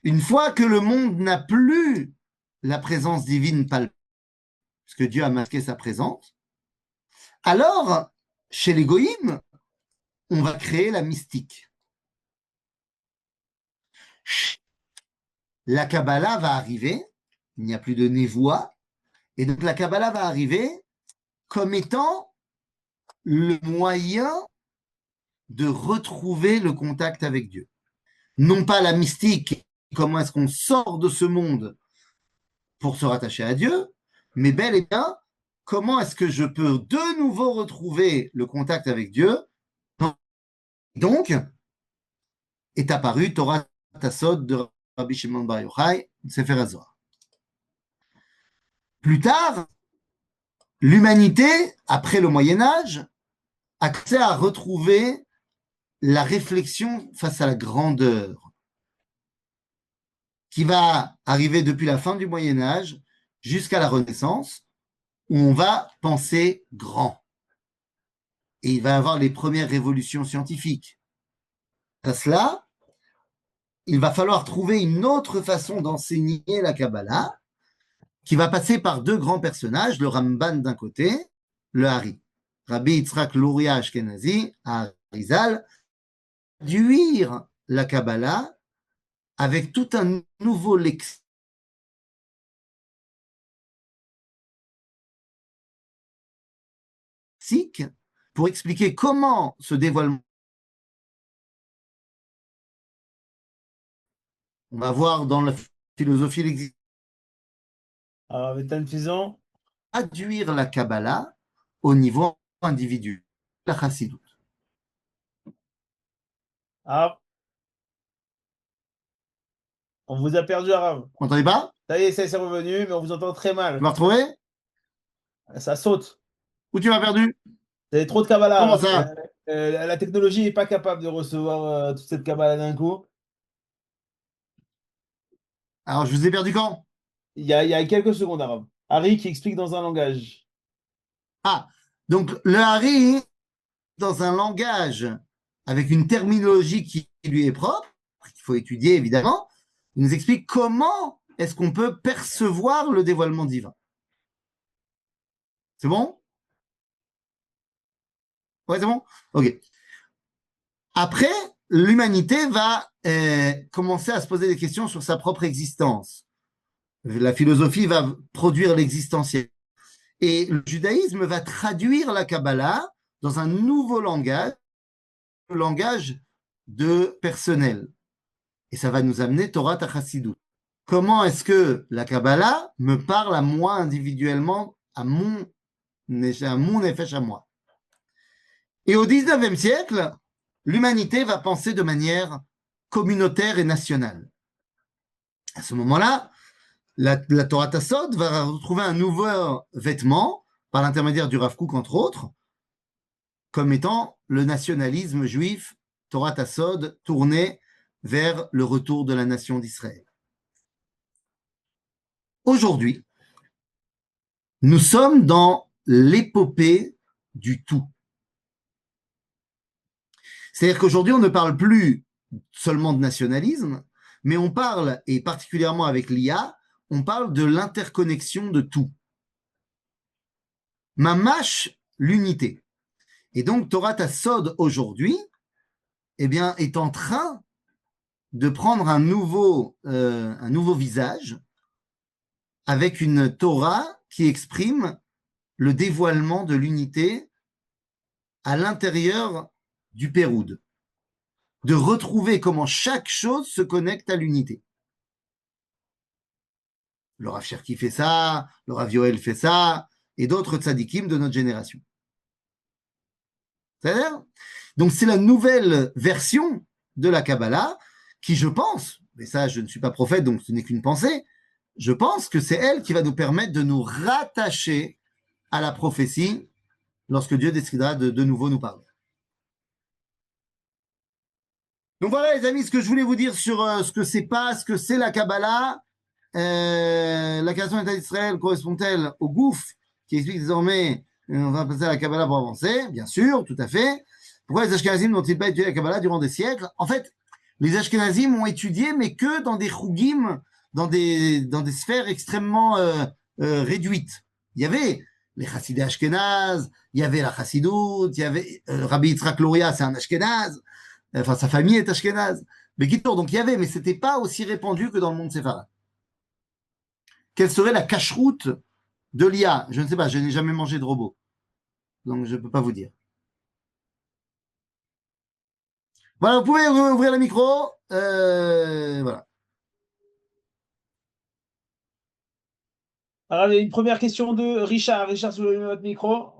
Une fois que le monde n'a plus la présence divine palpable, parce que Dieu a masqué sa présence, alors, chez les goïms, on va créer la mystique. La Kabbalah va arriver, il n'y a plus de névoie, et donc la Kabbalah va arriver comme étant le moyen de retrouver le contact avec Dieu. Non pas la mystique, comment est-ce qu'on sort de ce monde pour se rattacher à Dieu, mais bel et bien, comment est-ce que je peux de nouveau retrouver le contact avec Dieu. Donc, est apparu Torah Tassod de Rabbi Shimon Bar Yochai, Sefer HaZohar. Plus tard, l'humanité, après le Moyen-Âge, a accès à retrouver la réflexion face à la grandeur qui va arriver depuis la fin du Moyen-Âge jusqu'à la Renaissance, où on va penser grand. Et il va y avoir les premières révolutions scientifiques. À cela, il va falloir trouver une autre façon d'enseigner la Kabbalah, qui va passer par deux grands personnages, le Ramban d'un côté, le Hari. Rabbi Yitzhak Luria Ashkenazi, Harizal, traduire la Kabbalah avec tout un nouveau lexique pour expliquer comment ce dévoilement. On va voir dans la philosophie l'existence. Alors, Vétan Fison, Traduire la Kabbalah au niveau individuel, la Chassidut. ah, on vous a perdu, Arabe. Vous n'entendez pas? Ça y est, c'est revenu, mais on vous entend très Tu mal. m'as retrouvé? Ça saute. Où tu m'as perdu? Vous avez trop de Kabbalah, Comment Arabe. ça? La technologie n'est pas capable de recevoir toute cette Kabbalah d'un coup. Alors, je vous ai perdu quand? Il y a quelques secondes, Arabe. Harry qui explique dans un langage. Ah, donc le Hari, dans un langage avec une terminologie qui lui est propre, qu'il faut étudier évidemment, il nous explique comment est-ce qu'on peut percevoir le dévoilement divin. C'est bon? Ouais, c'est bon? Ok. Après, l'humanité va commencer à se poser des questions sur sa propre existence. La philosophie va produire l'existentiel. Et le judaïsme va traduire la Kabbalah dans un nouveau langage, le langage de personnel. Et ça va nous amener Torah Chassidut. Comment est-ce que la Kabbalah me parle à moi individuellement, à mon nefesh à moi? Et au 19e siècle, l'humanité va penser de manière communautaire et nationale. À ce moment-là, la Torah Tassod va retrouver un nouveau vêtement par l'intermédiaire du Rav Kook, entre autres, comme étant le nationalisme juif, Torah Tassod, tourné vers le retour de la nation d'Israël. Aujourd'hui, nous sommes dans l'épopée du tout. C'est-à-dire qu'aujourd'hui, on ne parle plus seulement de nationalisme, mais on parle, et particulièrement avec l'IA, on parle de l'interconnexion de tout. Mamash, l'unité. Et donc, Torah Tassod, aujourd'hui, eh bien, est en train de prendre un nouveau visage avec une Torah qui exprime le dévoilement de l'unité à l'intérieur du Péroud, de retrouver comment chaque chose se connecte à l'unité. Le Rav Cherki fait ça, le Rav Yoel fait ça, et d'autres tzadikim de notre génération. C'est-à-dire? Donc c'est la nouvelle version de la Kabbalah qui, je pense, mais ça je ne suis pas prophète donc ce n'est qu'une pensée, je pense que c'est elle qui va nous permettre de nous rattacher à la prophétie lorsque Dieu décidera de nouveau nous parler. Donc voilà les amis, ce que je voulais vous dire sur ce que c'est pas, ce que c'est la Kabbalah. La création de l'État d'Israël correspond-elle au gouffre qui explique désormais on va passer à la Kabbalah pour avancer? Bien sûr, tout à fait. Pourquoi les Ashkenazim n'ont-ils pas étudié la Kabbalah durant des siècles? En fait, Les Ashkenazim ont étudié, mais que dans des chougim, dans des sphères extrêmement réduites. Il y avait les chassidés Ashkenaz, il y avait la chassidoute, il y avait Rabbi Yitzhak Luria, c'est un Ashkenaz, enfin sa famille est Ashkenaz. Mais donc il y avait, mais c'était pas aussi répandu que dans le monde séfarade. Quelle serait la cacheroute de l'IA? Je ne sais pas, je n'ai jamais mangé de robot, donc je ne peux pas vous dire. Voilà, vous pouvez ouvrir le micro. Voilà. Alors, il y a une première question de Richard. Richard, sur votre micro.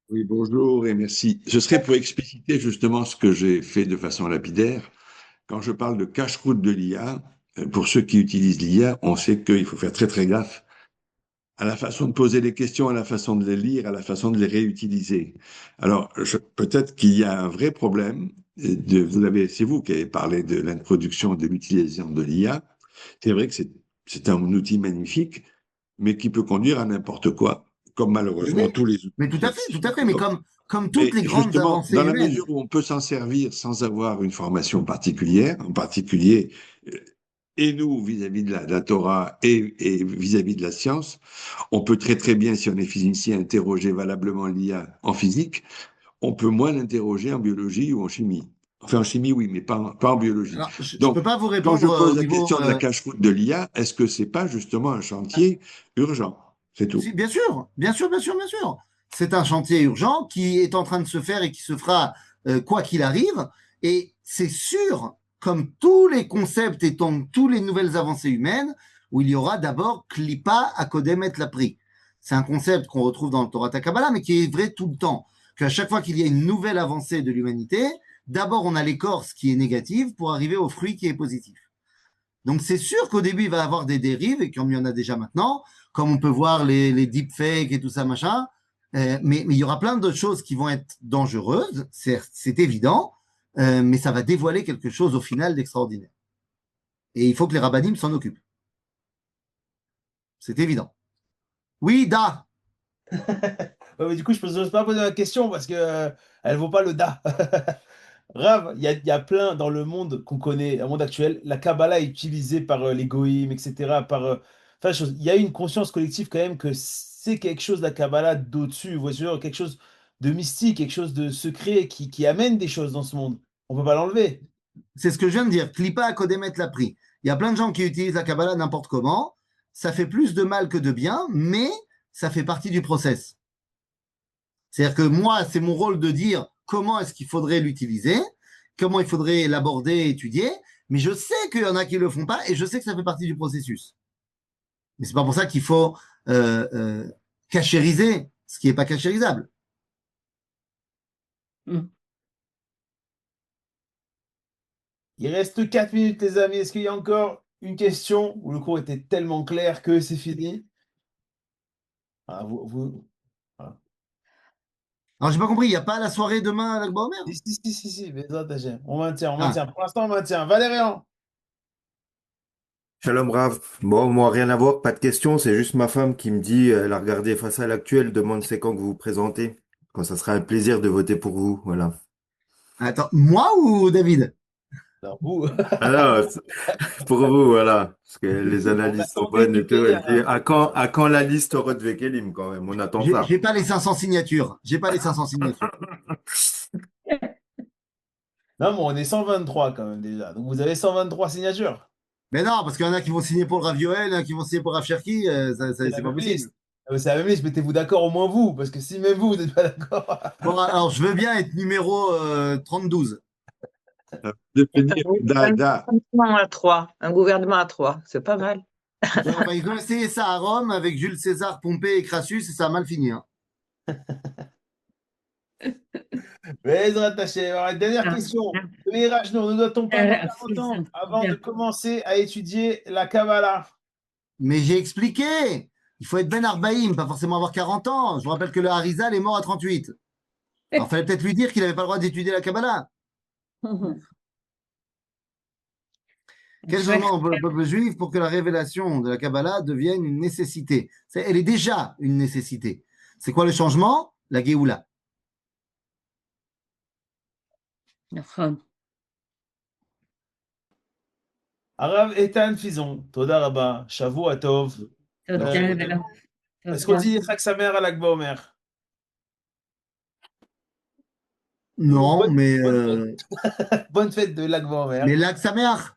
Oui, bonjour et merci. Ce serait pour expliciter justement ce que j'ai fait de façon lapidaire. Quand je parle de cache-route de l'IA, pour ceux qui utilisent l'IA, on sait qu'il faut faire très très gaffe à la façon de poser les questions, à la façon de les lire, à la façon de les réutiliser. Alors, peut-être qu'il y a un vrai problème. C'est vous qui avez parlé de l'introduction et de l'utilisation de l'IA. C'est vrai que c'est un outil magnifique, mais qui peut conduire à n'importe quoi, comme malheureusement Oui, tous les mais tout à fait, outils. tout à fait. Mais comme toutes Mais les grandes justement, avancées dans la humaines, mesure où on peut s'en servir sans avoir une formation particulière, en particulier, et nous, vis-à-vis de la Torah et vis-à-vis de la science, on peut très très bien, si on est physicien, interroger valablement l'IA en physique, on peut moins l'interroger en biologie ou en chimie. Enfin, en chimie, oui, mais pas en biologie. alors je ne Donc, peux pas vous quand je répondre pose au la niveau. question de la cache-route de l'IA, est-ce que c'est pas justement un chantier urgent? C'est Si, tout. bien sûr, bien sûr, bien sûr, bien sûr. C'est un chantier urgent qui est en train de se faire et qui se fera quoi qu'il arrive. Et c'est sûr, comme tous les concepts étant toutes les nouvelles avancées humaines, où il y aura d'abord Klipa Akodem et Lapri. C'est un concept qu'on retrouve dans le Torah Takabala, mais qui est vrai tout le temps. Qu'à chaque fois qu'il y a une nouvelle avancée de l'humanité, d'abord on a l'écorce qui est négative pour arriver au fruit qui est positif. Donc c'est sûr qu'au début, il va y avoir des dérives, et comme il y en a déjà maintenant, comme on peut voir les deepfakes et tout ça, machin, mais il y aura plein d'autres choses qui vont être dangereuses, c'est évident, mais ça va dévoiler quelque chose au final d'extraordinaire. Et il faut que les rabbinim s'en occupent. C'est évident. Oui, Da. Ouais, mais du coup, je n'ose pas poser la question parce que elle vaut pas le da. Rav, il y a plein dans le monde qu'on connaît, le monde actuel, la Kabbalah est utilisée par les goïms, etc. Il y a une conscience collective quand même que c'est quelque chose, la Kabbalah, d'au-dessus, vous voyez, quelque chose de mystique, quelque chose de secret qui amène des choses dans ce monde. On peut pas l'enlever. C'est ce que je viens de dire. Clipa à Kodemet l'a pris. Il y a plein de gens qui utilisent la Kabbalah n'importe comment. Ça fait plus de mal que de bien, mais ça fait partie du process. C'est-à-dire que moi, c'est mon rôle de dire comment est-ce qu'il faudrait l'utiliser, comment il faudrait l'aborder, étudier, mais je sais qu'il y en a qui ne le font pas et je sais que ça fait partie du processus. Mais c'est pas pour ça qu'il faut cachériser ce qui n'est pas cachérisable. Hmm. Il reste 4 minutes, les amis. Est-ce qu'il y a encore une question où le cours était tellement clair que c'est fini? Ah, voilà. Alors, j'ai pas compris, il n'y a pas la soirée demain à l'Akba Omer? Si, Bezrat Hashem. On maintient, on Ah, maintient. Pour l'instant, on maintient. Valérian. Shalom Rav. Bon, moi, rien à voir, pas de question. C'est juste ma femme qui me dit, elle a regardé face à l'actuel, demande c'est quand que vous vous présentez. Quand ça sera un plaisir de voter pour vous. Voilà. attends, moi ou David? Alors, vous, Ah non, c'est pour vous, voilà. Parce que les on analyses sont attendait bonnes et tout. depuis Elle dit, hier. à quand la liste Rod Vekelim, quand même? On attend J'ai ça. j'ai pas les 500 signatures. J'ai pas les 500 signatures. Non, mais on est 123 quand même déjà. Donc vous avez 123 signatures. Mais non, parce qu'il y en a qui vont signer pour le Rav Yoel, il y en a qui vont signer pour Rav Cherki, C'est c'est la pas même possible. liste. C'est la même liste. Mettez-vous d'accord au moins vous. Parce que si même vous, vous n'êtes pas d'accord. Bon, alors, je veux bien être numéro 3012. Devenir Un dada. gouvernement à trois. Un gouvernement à trois. C'est pas mal. Ouais, bah, ils ont essayé ça à Rome avec Jules César, Pompée et Crassus et ça a mal fini, hein. Bezrat Hashem. Alors, dernière question. Meiraj, ne doit-on pas avoir 40 ans avant de commencer à étudier la Kabbalah? Mais j'ai expliqué. Il faut être Ben Arbaïm, pas forcément avoir 40 ans. Je vous rappelle que le Harizal est mort à 38. Alors, il fallait peut-être lui dire qu'il n'avait pas le droit d'étudier la Kabbalah. Quel changement au peuple juif pour que la révélation de la Kabbalah devienne une nécessité? Elle est déjà une nécessité. C'est quoi le changement? La Géoula. נכון. הרב איתן פיזון, תודה רבה, שבוע טוב. תודה שבוע ולא. טוב. Est-ce qu'on תודה. dit Chag Sameach à Lag Baomer? Non, Bonne, mais, bonne fête. Bonne fête de Lag Baomer. mais Lag Sameach.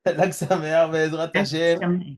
Lag Sameach, Bezrat Hashem.